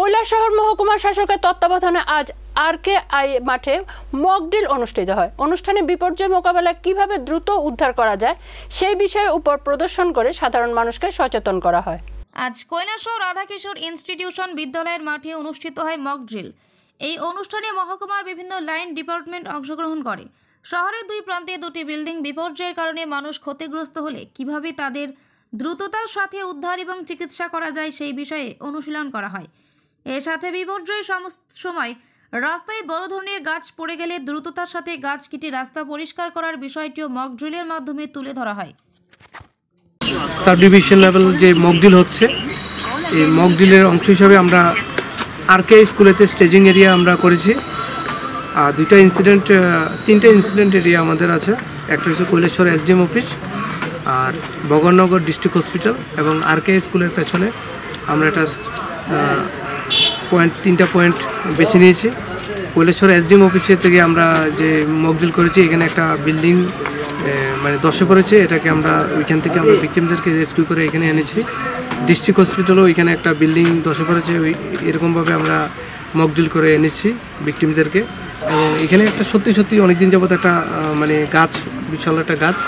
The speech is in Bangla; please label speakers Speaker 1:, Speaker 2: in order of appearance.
Speaker 1: কৈলাসহর মহকুমা শাসকের তত্ত্বাবধানে আজ আরকেআই মাঠে মক ড্রিল অনুষ্ঠিত হয়। অনুষ্ঠানে বিপর্যয় মোকাবেলায় কিভাবে দ্রুত উদ্ধার করা যায় সেই বিষয়ে উপর প্রদর্শন করে সাধারণ মানুষকে সচেতন করা হয়।
Speaker 2: আজ কৈলাসহর রাধাকিশোর ইনস্টিটিউশন বিদ্যালয়ের মাঠে অনুষ্ঠিত হয় মক ড্রিল। এই অনুষ্ঠানে মহকুমার বিভিন্ন লাইন ডিপার্টমেন্ট অংশগ্রহণ করে। শহরের দুই প্রান্তে দুটি বিল্ডিং বিপর্যয়ের কারণে মানুষ ক্ষতিগ্রস্ত হলে কিভাবে তাদের দ্রুততার সাথে উদ্ধার এবং চিকিৎসা করা যায় সেই বিষয়ে অনুশীলন করা হয়। এর সাথে বিপর্যয়ের সময় রাস্তায় বড় ধরনের গাছ পড়ে গেলে দ্রুততার সাথে গাছ কেটে রাস্তা পরিষ্কার করার বিষয়টিও মক ড্রিলের মাধ্যমে তুলে ধরা হয়।
Speaker 3: সাব ডিভিশন লেভেল যে মক ড্রিল হচ্ছে, এই মক ড্রিলের অংশ হিসাবে আমরা আরকে স্কুলেতে স্টেজিং এরিয়া আমরা করেছি। আর তিনটা ইনসিডেন্ট এরিয়া আমাদের আছে। একটা হচ্ছে কৈলাসহর এসডিএম অফিস, আর বগরনগর ডিস্ট্রিক্ট হসপিটাল এবং আরকে স্কুলের পেছনে আমরা একটা তিনটা পয়েন্ট বেছে নিয়েছি। কৈলাসহর এসডিএম অফিসের থেকে আমরা যে মক ড্রিল করেছি, এখানে একটা বিল্ডিং মানে ধসে পড়েছে, এটাকে আমরা ওইখান থেকে আমরা ভিক্টিমদেরকে রেস্কিউ করে এখানে এনেছি। ডিস্ট্রিক্ট হসপিটালও এখানে একটা বিল্ডিং ধসে পড়েছে, এরকমভাবে আমরা মক ড্রিল করে এনেছি ভিক্টিমদেরকে। এবং এখানে একটা সত্যি অনেকদিন যাবত একটা মানে গাছ, বিশাল একটা গাছ